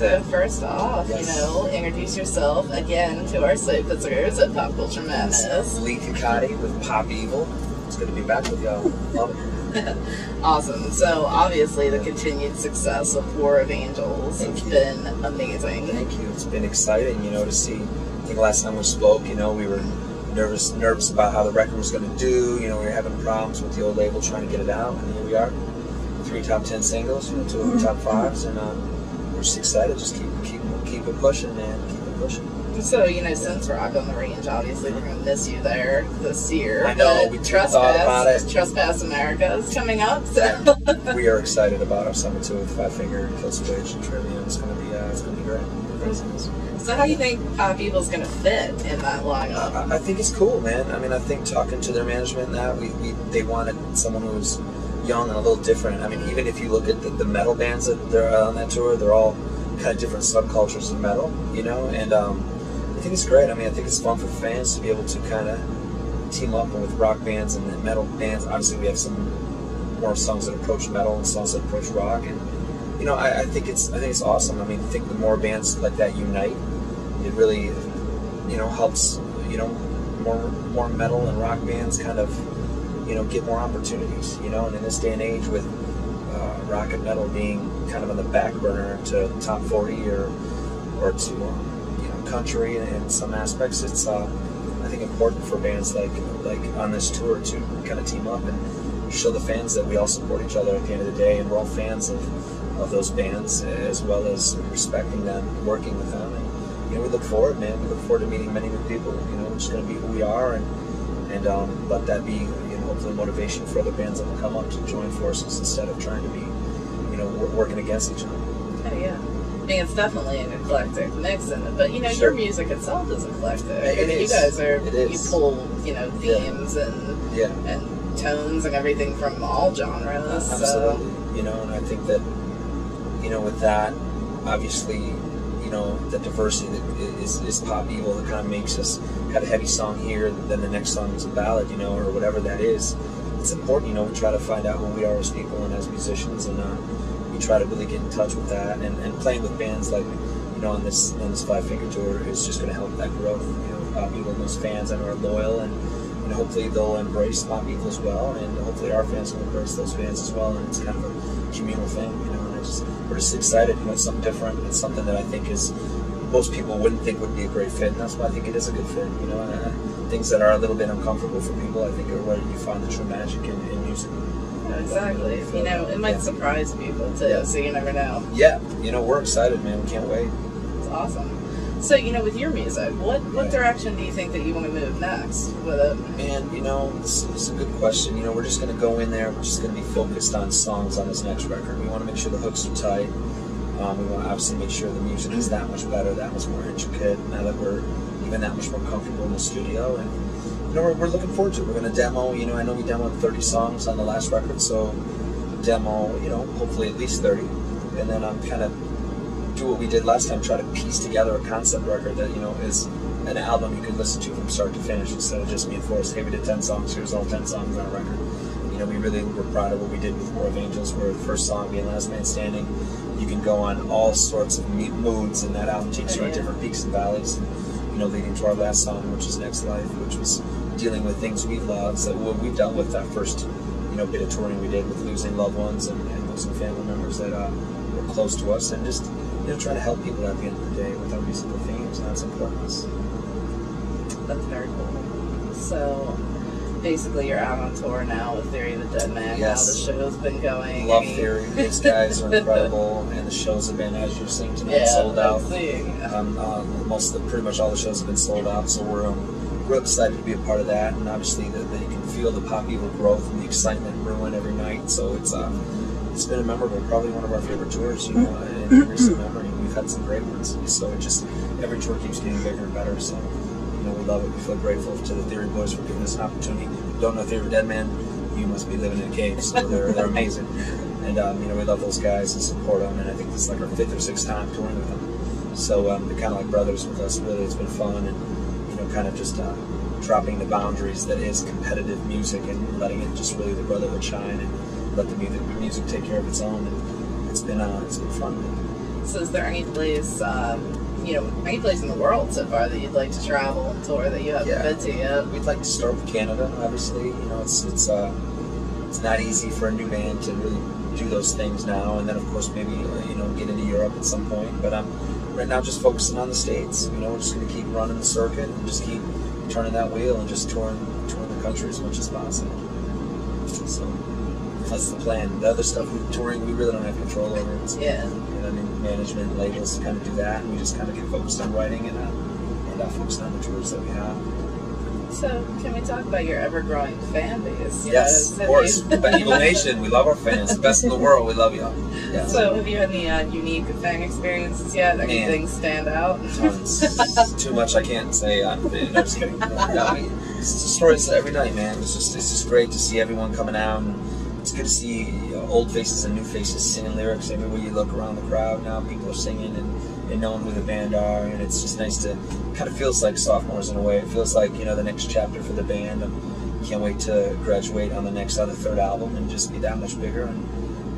So first off, Yes. you know, introduce yourself again to our site visitors at Pop Culture Madness. Leigh Kakaty with Fiefvel. It's good to be back with y'all. Love it. Awesome. So obviously the continued success of War of Angels has been amazing. Thank you. It's been exciting, you know, to see. I think last time we spoke, you know, we were nervous about how the record was going to do. You know, we were having problems with the old label trying to get it out, and here we are. 3 top 10 singles, you know, 2 of the top 5s, and we're just excited. Just keep it pushing, man. Keep it pushing. So, you know, since Rock on the Range, obviously we're going to miss you there this year. I know, but we thought about it. Trespass America is coming up, so. We are excited about our summer tour with Five Finger, Kill Switch, and Chameleon. It's going to be great. So how do you think Fiefvel's going to fit in that lineup? I think it's cool, man. I mean, I think talking to their management and that, they wanted someone who was young and a little different. I mean, even if you look at the metal bands that they're on that tour, they're all kind of different subcultures of metal, you know, and I think it's great. I mean, I think it's fun for fans to be able to kind of team up with rock bands and metal bands. Obviously, we have some more songs that approach metal and songs that approach rock, and you know, I think it's awesome. I mean, I think the more bands like that unite, it really, you know, helps, you know, more metal and rock bands kind of, you know, get more opportunities, you know. And in this day and age with rock and metal being kind of on the back burner to top 40 or to you know, country in some aspects, it's I think important for bands like on this tour to kind of team up and show the fans that we all support each other at the end of the day, and we're all fans of those bands, as well as respecting them, working with them, and you know, we look forward, man. We look forward to meeting many new people. You know, we're just going to be who we are, and let that be, you know, hopefully motivation for other bands that will come up to join forces instead of trying to be, you know, working against each other. Oh yeah. I mean, it's definitely an eclectic mix in it, but you know, Sure. your music itself is eclectic. It You is. guys are, It you is. pull, you know, themes Yeah. and tones and everything from all genres. So. Absolutely. You know, and I think that, you know, with that, obviously, you know, the diversity that is pop evil that kind of makes us have a heavy song here, then the next song is a ballad, you know, or whatever that is. It's important, you know, we try to find out who we are as people and as musicians, and we try to really get in touch with that, and playing with bands like, you know, on this Five Finger tour is just going to help that growth. You know, pop evil, those fans that are loyal, and you know, hopefully they'll embrace pop evil as well, and hopefully our fans will embrace those fans as well, and it's kind of a communal thing, you know. And we're just excited, you know. It's something different. It's something that I think is most people wouldn't think would be a great fit, and that's why I think it is a good fit, you know. Things that are a little bit uncomfortable for people, I think, are where you find the true magic in music. Exactly. You know, it might surprise people too, so you never know. Yeah, you know, we're excited, man. We can't wait. It's awesome. So, you know, with your music, what direction do you think that you want to move next with it? Man, you know, this is a good question. You know, we're just going to go in there. We're just going to be focused on songs on this next record. We want to make sure the hooks are tight. We want to obviously make sure the music is that much better, that much more intricate, now that we're even that much more comfortable in the studio. And, you know, we're looking forward to it. We're going to demo, you know, I know we demoed 30 songs on the last record, so demo, you know, hopefully at least 30. And then kind of do what we did last time, try to piece together a concept record that, you know, is an album you can listen to from start to finish, instead of just being forced, hey, we did 10 songs, here's all 10 songs on a record. You know, we really were proud of what we did with War of Angels, where the first song being Last Man Standing, you can go on all sorts of moods, and that album takes you on different peaks and valleys, and, you know, leading to our last song, which is Next Life, which was dealing with things we've lost, that we've dealt with that first, you know, bit of touring we did with losing loved ones and losing family members that were close to us, and just, you know, trying to help people at the end of the day with our musical themes, and that's important. That's very cool. So, basically, you're out on tour now with Theory Of A Deadman. Yes. How the show's been going. Love Theory. These guys are incredible, and the shows have been, as you're seeing tonight, sold out. Pretty much all the shows have been sold out, so we're real excited to be a part of that, and obviously that you can feel the pop evil growth and the excitement brewing every night. So it's been a memorable, probably one of our favorite tours, you know, in recent memory. We've had some great ones, so it just, every tour keeps getting bigger and better. So, you know, we love it. We feel grateful to the Theory boys for giving us an opportunity. If you don't know Theory Of A Deadman, you must be living in a cave. So they're amazing, and you know, we love those guys and support them. And I think this is like our 5th or 6th time touring with them. So they're kind of like brothers with us. Really, it's been fun, and you know, kind of just dropping the boundaries that is competitive music and letting it just really the brotherhood shine and let the music take care of its own. And it's been fun. So is there any place, any place in the world so far that you'd like to travel and tour that you haven't been to yet? We'd like to start with Canada, obviously. It's not easy for a new band to really do those things now, and then of course maybe get into Europe at some point. But right now just focusing on the States. We're just going to keep running the circuit and just keep turning that wheel and just touring the country as much as possible. So that's the plan. The other stuff, touring, we really don't have control over. It's, management, labels kind of do that, and we just kind of get focused on writing and focused on the tours that we have. So, can we talk about your ever-growing fan base? Yes, of course. Evil Nation, we love our fans. The best in the world, we love y'all. Yeah. So, have you had any unique fan experiences yet? Anything stand out? Tons. Too much I can't say. I'm just kidding. It's stories every night, man. It's just great to see everyone coming out, and it's good to see old faces and new faces singing lyrics. Everywhere you look around the crowd now, people are singing and knowing who the band are, and it's just nice to, kind of feels like sophomores in a way. It feels like, the next chapter for the band. I can't wait to graduate on the third album and just be that much bigger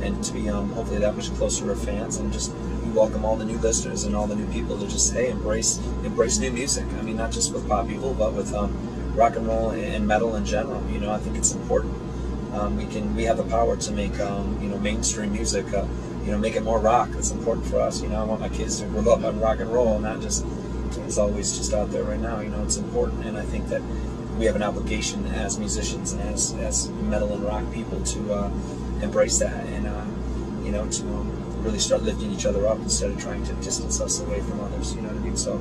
and to be hopefully that much closer to fans, and just we welcome all the new listeners and all the new people to just, hey, embrace new music. I mean, not just with pop people, but with rock and roll and metal in general. I think it's important. We have the power to make mainstream music, make it more rock. That's important for us. I want my kids to grow up on rock and roll, not just it's always just out there right now. It's important, and I think that we have an obligation as musicians and as metal and rock people to embrace that and to really start lifting each other up instead of trying to distance us away from others. You know what I mean? So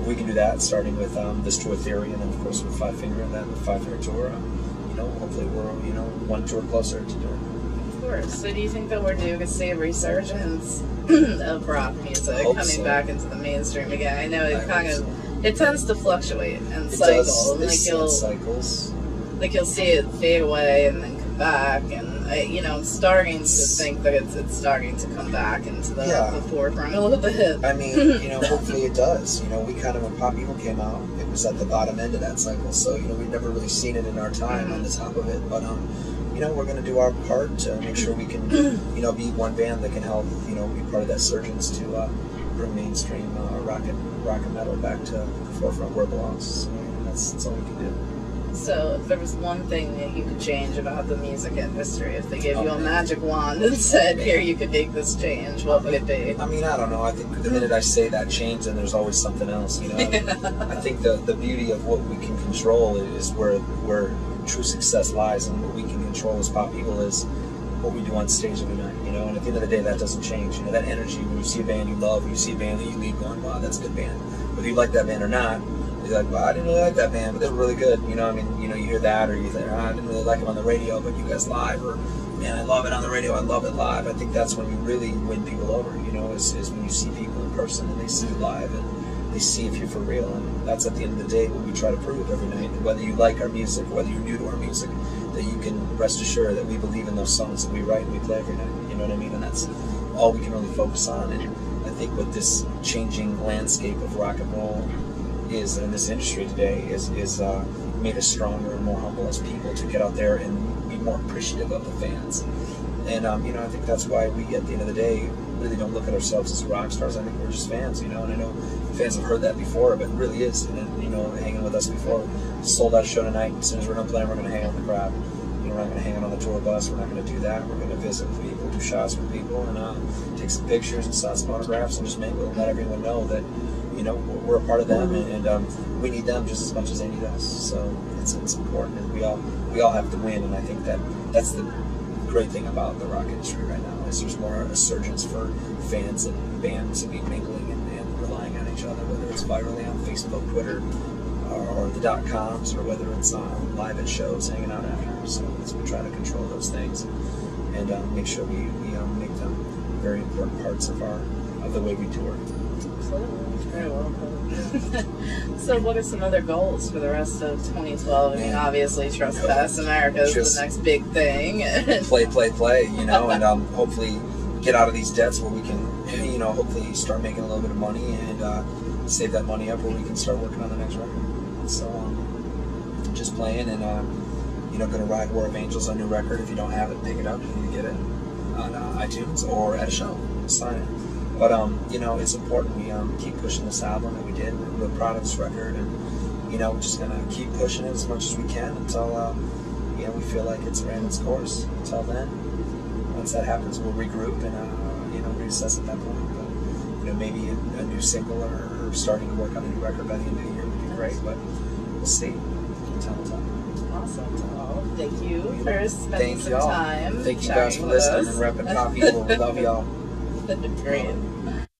if we can do that, starting with this tour Theory, and then of course with Five Finger, and then the Five Finger tour. Hopefully we're, one tour closer to doing it. Of course. So do you think that we're due to see a resurgence of rock music coming back into the mainstream again? I know it tends to fluctuate and cycle. Cycles. Like you'll see it fade away and then come back, and I'm starting to think that it's starting to come back into the forefront a little bit. I mean, hopefully it does. We kind of, when Pop Evil came out, it was at the bottom end of that cycle, so we've never really seen it in our time on the top of it. But we're going to do our part to make sure we can, be one band that can help, be part of that surgence to bring mainstream rock and metal back to the forefront where it belongs. So, that's all we can do. So, if there was one thing that you could change about the music industry, if they gave you a magic wand and said, here, you could make this change, what would it be? I mean, I don't know. I think the minute I say that change, then there's always something else, I think the beauty of what we can control is where true success lies, and what we can control as pop people is what we do on stage every night, and at the end of the day, that doesn't change. That energy, when you see a band you love, you see a band that you leave going, wow, that's a good band. Whether you like that band or not, you're like, well, I didn't really like that band, but they were really good. You hear that, or you think, I didn't really like them on the radio, but you guys live, or man, I love it on the radio, I love it live. I think that's when you really win people over, is when you see people in person and they see you live and they see if you're for real. And that's at the end of the day what we try to prove every night. And whether you like our music, whether you're new to our music, that you can rest assured that we believe in those songs that we write and we play every night. You know what I mean? And that's all we can really focus on. And I think with this changing landscape of rock and roll is in this industry today is made us stronger and more humble as people to get out there and be more appreciative of the fans. And I think that's why we, at the end of the day, really don't look at ourselves as rock stars. I think we're just fans, and I know fans have heard that before, but it really is. And hanging with us before, sold out a show tonight. As soon as we're done playing, we're going to hang out with the crowd. We're not going to hang out on the tour bus. We're not going to do that. We're going to visit with people, do shots with people, and take some pictures and sign some autographs, and just mingle and let everyone know that we're a part of them, and we need them just as much as they need us. So it's important, and we all have to win. And I think that's the great thing about the rock industry right now is there's more a surgence for fans and bands to be mingling and relying on each other, whether it's virally on Facebook, Twitter, or the .coms, or whether it's live at shows, hanging out after. So we try to control those things and make sure we make them very important parts of the way we tour. Absolutely. Very well put. So what are some other goals for the rest of 2012? I mean, obviously Trespass America is the next big thing. play, and hopefully get out of these debts where we can, hopefully start making a little bit of money and save that money up where we can start working on the next record. So just playing and, going to ride War of Angels, our new record. If you don't have it, pick it up. You need to get it on iTunes or at a show. Sign it. But you know, it's important we keep pushing this album that we did. We're proud of this record, and you know, we're just gonna keep pushing it as much as we can until you know, we feel like it's ran its course. Until then, once that happens, we'll regroup and you know, reassess at that point. But you know, maybe a new single or starting to work on a new record by the end of the year would be great. But we'll see. Awesome. Well, thank you for spending some time. Thank you guys for listening and repping Coffee. We love y'all. Great.